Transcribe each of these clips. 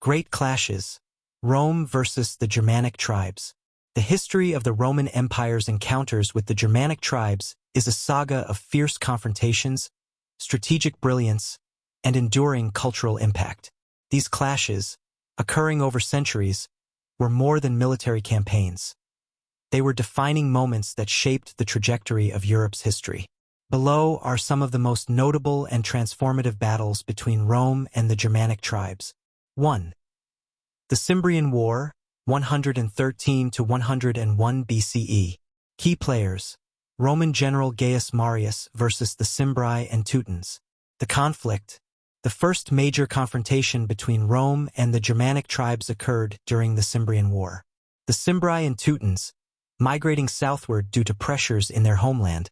Great clashes. Rome versus the Germanic tribes. The history of the Roman Empire's encounters with the Germanic tribes is a saga of fierce confrontations, strategic brilliance, and enduring cultural impact. These clashes, occurring over centuries, were more than military campaigns. They were defining moments that shaped the trajectory of Europe's history. Below are some of the most notable and transformative battles between Rome and the Germanic tribes. 1. The Cimbrian War, 113 to 101 BCE. Key players: Roman general Gaius Marius versus the Cimbri and Teutons. The conflict, the first major confrontation between Rome and the Germanic tribes, occurred during the Cimbrian War. The Cimbri and Teutons, migrating southward due to pressures in their homeland,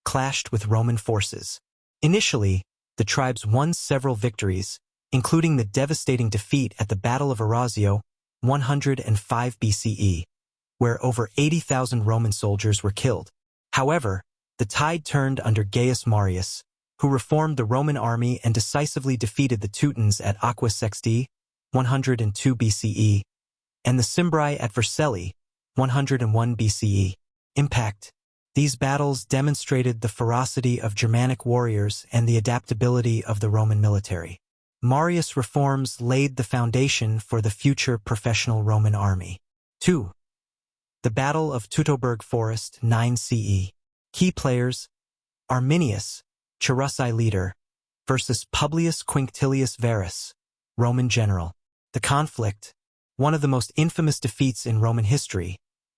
clashed with Roman forces. Initially, the tribes won several victories, including the devastating defeat at the Battle of Arezzo, 105 BCE, where over 80,000 Roman soldiers were killed. However, the tide turned under Gaius Marius, who reformed the Roman army and decisively defeated the Teutons at Aquae Sextiae, 102 BCE, and the Cimbri at Vercelli, 101 BCE. Impact. These battles demonstrated the ferocity of Germanic warriors and the adaptability of the Roman military. Marius' reforms laid the foundation for the future professional Roman army. 2. The Battle of Teutoburg Forest, 9 CE. Key players: Arminius, Cherusei leader, versus Publius Quinctilius Varus, Roman general. The conflict, one of the most infamous defeats in Roman history,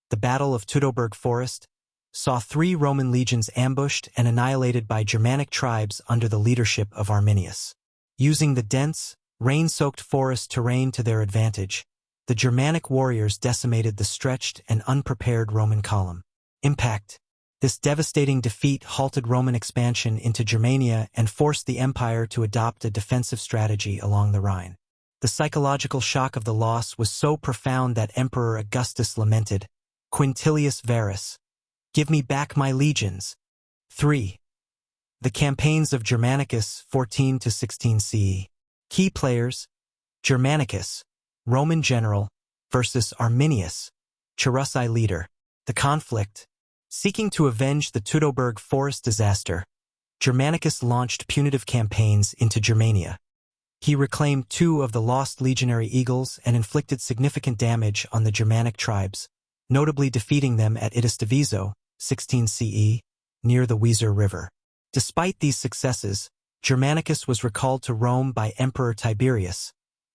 the Battle of Teutoburg Forest, saw 3 Roman legions ambushed and annihilated by Germanic tribes under the leadership of Arminius. Using the dense, rain-soaked forest terrain to their advantage, the Germanic warriors decimated the stretched and unprepared Roman column. Impact. This devastating defeat halted Roman expansion into Germania and forced the empire to adopt a defensive strategy along the Rhine. The psychological shock of the loss was so profound that Emperor Augustus lamented, "Quintilius Varus, give me back my legions." 3. The campaigns of Germanicus, 14 to 16 CE. Key players: Germanicus, Roman general, versus Arminius, Cherusei leader. The conflict, seeking to avenge the Teutoburg forest disaster, Germanicus launched punitive campaigns into Germania. He reclaimed 2 of the lost legionary eagles and inflicted significant damage on the Germanic tribes, notably defeating them at Idistavizo, 16 CE, near the Weser River. Despite these successes, Germanicus was recalled to Rome by Emperor Tiberius,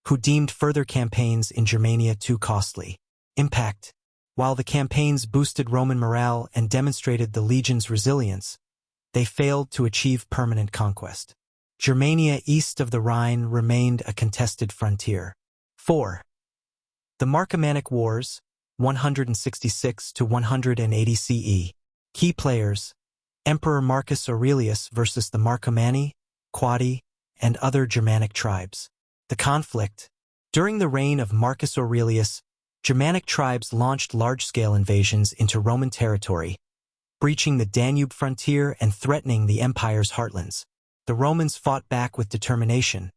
who deemed further campaigns in Germania too costly. Impact. While the campaigns boosted Roman morale and demonstrated the legion's resilience, they failed to achieve permanent conquest. Germania east of the Rhine remained a contested frontier. 4. The Marcomannic Wars, 166 to 180 CE. Key players: Emperor Marcus Aurelius versus the Marcomanni, Quadi, and other Germanic tribes. The conflict. During the reign of Marcus Aurelius, Germanic tribes launched large-scale invasions into Roman territory, breaching the Danube frontier and threatening the empire's heartlands. The Romans fought back with determination,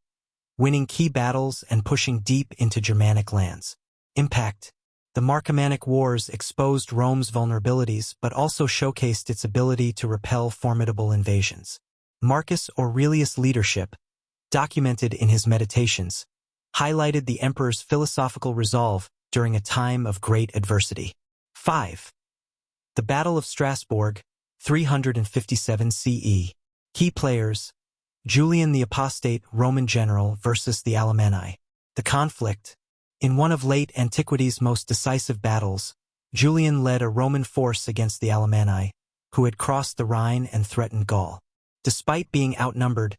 winning key battles and pushing deep into Germanic lands. Impact. The Marcomannic Wars exposed Rome's vulnerabilities but also showcased its ability to repel formidable invasions. Marcus Aurelius' leadership, documented in his Meditations, highlighted the emperor's philosophical resolve during a time of great adversity. 5. The Battle of Strasbourg, 357 CE. Key players: Julian the Apostate, Roman general, versus the Alemanni. The conflict. In one of late antiquity's most decisive battles, Julian led a Roman force against the Alemanni, who had crossed the Rhine and threatened Gaul. Despite being outnumbered,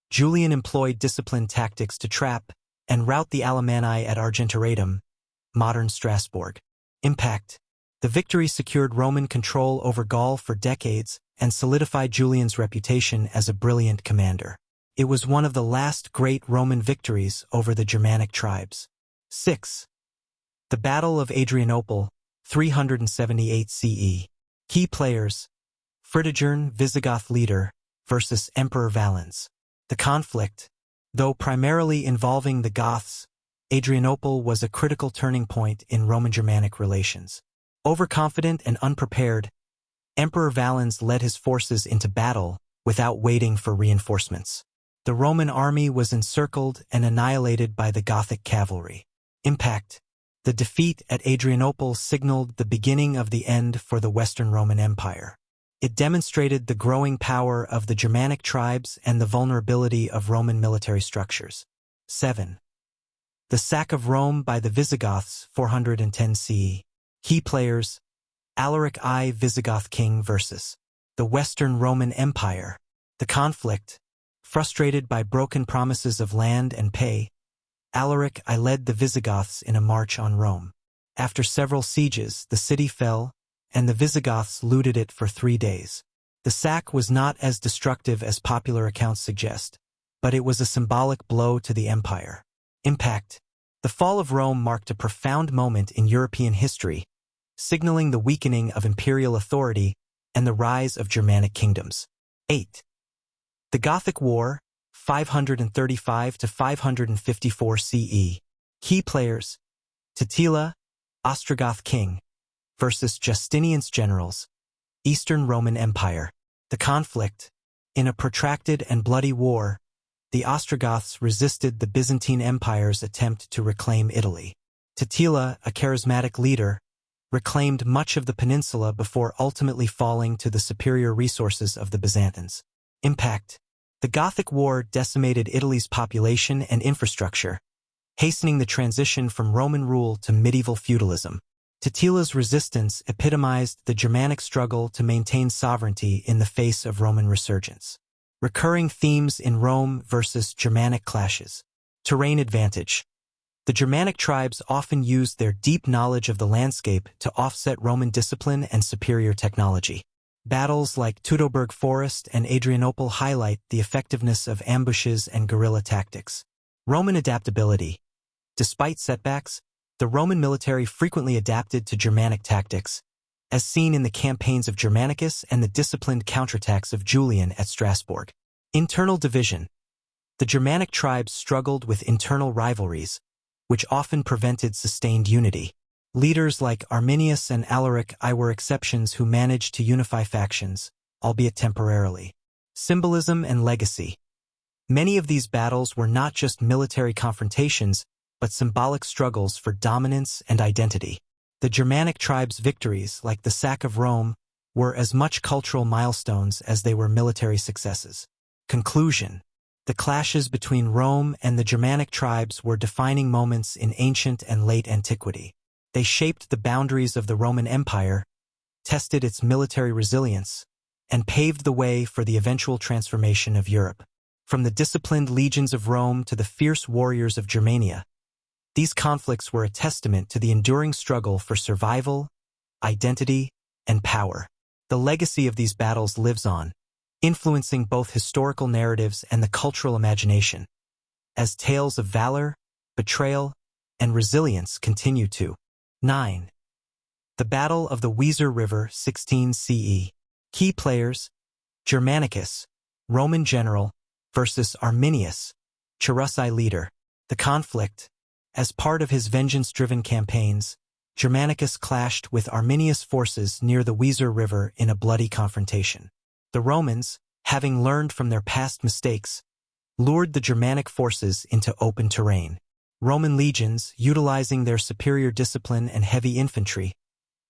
Julian employed disciplined tactics to trap and rout the Alemanni at Argentoratum, modern Strasbourg. Impact. The victory secured Roman control over Gaul for decades and solidified Julian's reputation as a brilliant commander. It was one of the last great Roman victories over the Germanic tribes. 6. The Battle of Adrianople, 378 CE. Key players: Fritigern, Visigoth leader, versus Emperor Valens. The conflict, though primarily involving the Goths, Adrianople was a critical turning point in Roman-Germanic relations. Overconfident and unprepared, Emperor Valens led his forces into battle without waiting for reinforcements. The Roman army was encircled and annihilated by the Gothic cavalry. Impact: the defeat at Adrianople signaled the beginning of the end for the Western Roman Empire. It demonstrated the growing power of the Germanic tribes and the vulnerability of Roman military structures. 7. The sack of Rome by the Visigoths, 410 CE. Key players: Alaric I, Visigoth king versus the Western Roman Empire. The conflict: frustrated by broken promises of land and pay, Alaric I led the Visigoths in a march on Rome. After several sieges, the city fell, and the Visigoths looted it for 3 days. The sack was not as destructive as popular accounts suggest, but it was a symbolic blow to the empire. Impact: the fall of Rome marked a profound moment in European history, signaling the weakening of imperial authority and the rise of Germanic kingdoms. 8. The Gothic War, 535 to 554 CE. Key players: Totila, Ostrogoth king, versus Justinian's generals, Eastern Roman Empire. The conflict: in a protracted and bloody war, the Ostrogoths resisted the Byzantine Empire's attempt to reclaim Italy. Totila, a charismatic leader, reclaimed much of the peninsula before ultimately falling to the superior resources of the Byzantines. Impact: the Gothic War decimated Italy's population and infrastructure, hastening the transition from Roman rule to medieval feudalism. Totila's resistance epitomized the Germanic struggle to maintain sovereignty in the face of Roman resurgence. Recurring themes in Rome versus Germanic clashes. Terrain advantage: the Germanic tribes often used their deep knowledge of the landscape to offset Roman discipline and superior technology. Battles like Teutoburg Forest and Adrianople highlight the effectiveness of ambushes and guerrilla tactics. Roman adaptability: despite setbacks, the Roman military frequently adapted to Germanic tactics, as seen in the campaigns of Germanicus and the disciplined counterattacks of Julian at Strasbourg. Internal division: the Germanic tribes struggled with internal rivalries, which often prevented sustained unity. Leaders like Arminius and Alaric I were exceptions who managed to unify factions, albeit temporarily. Symbolism and legacy: many of these battles were not just military confrontations, but symbolic struggles for dominance and identity. The Germanic tribes' victories, like the sack of Rome, were as much cultural milestones as they were military successes. Conclusion: the clashes between Rome and the Germanic tribes were defining moments in ancient and late antiquity. They shaped the boundaries of the Roman Empire, tested its military resilience, and paved the way for the eventual transformation of Europe. From the disciplined legions of Rome to the fierce warriors of Germania, these conflicts were a testament to the enduring struggle for survival, identity, and power. The legacy of these battles lives on, influencing both historical narratives and the cultural imagination, as tales of valor, betrayal, and resilience continue to. 9. The Battle of the Weser River, 16 CE. Key players: Germanicus, Roman general, versus Arminius, Cherusei leader. The conflict: as part of his vengeance-driven campaigns, Germanicus clashed with Arminius forces near the Weser River in a bloody confrontation. The Romans, having learned from their past mistakes, lured the Germanic forces into open terrain. Roman legions, utilizing their superior discipline and heavy infantry,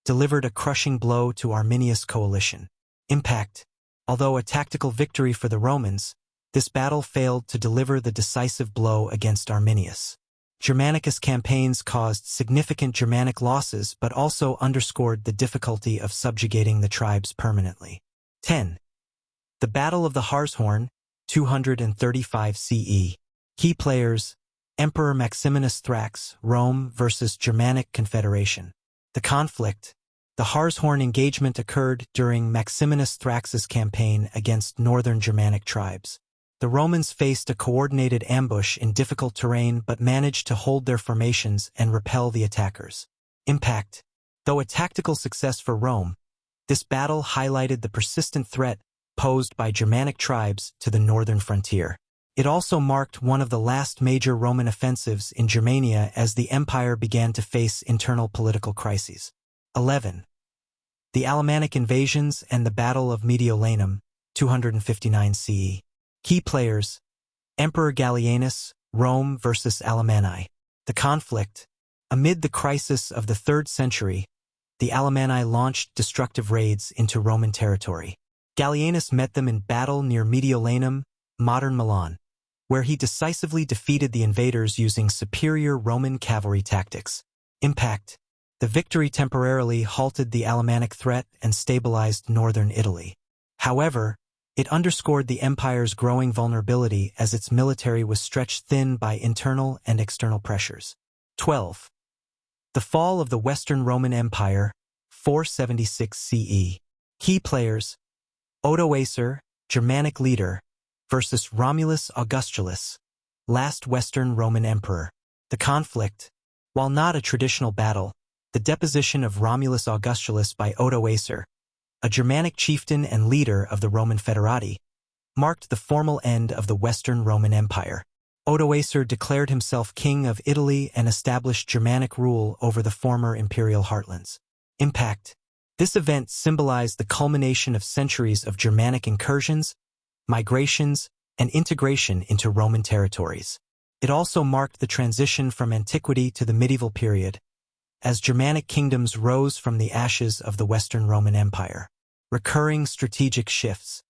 delivered a crushing blow to Arminius' coalition. Impact: although a tactical victory for the Romans, this battle failed to deliver the decisive blow against Arminius. Germanicus' campaigns caused significant Germanic losses but also underscored the difficulty of subjugating the tribes permanently. 10. The Battle of the Harshorn, 235 CE. Key players: Emperor Maximinus Thrax, Rome versus Germanic Confederation. The conflict: the Harshorn engagement occurred during Maximinus Thrax's campaign against northern Germanic tribes. The Romans faced a coordinated ambush in difficult terrain but managed to hold their formations and repel the attackers. Impact: though a tactical success for Rome, this battle highlighted the persistent threat posed by Germanic tribes to the northern frontier. It also marked one of the last major Roman offensives in Germania as the empire began to face internal political crises. 11. The Alemannic invasions and the Battle of Mediolanum, 259 CE. Key players: Emperor Gallienus, Rome versus Alemanni. The conflict. Amid the crisis of the 3rd century, the Alemanni launched destructive raids into Roman territory. Gallienus met them in battle near Mediolanum, modern Milan, where he decisively defeated the invaders using superior Roman cavalry tactics. Impact. The victory temporarily halted the Alemannic threat and stabilized northern Italy. However, it underscored the empire's growing vulnerability as its military was stretched thin by internal and external pressures. 12. The fall of the Western Roman Empire, 476 CE. Key players: Odoacer, Germanic leader, versus Romulus Augustulus, last Western Roman emperor. The conflict. While not a traditional battle, the deposition of Romulus Augustulus by Odoacer, a Germanic chieftain and leader of the Roman Foederati, marked the formal end of the Western Roman Empire. Odoacer declared himself king of Italy and established Germanic rule over the former imperial heartlands. Impact. This event symbolized the culmination of centuries of Germanic incursions, migrations, and integration into Roman territories. It also marked the transition from antiquity to the medieval period, as Germanic kingdoms rose from the ashes of the Western Roman Empire. Recurring strategic shifts.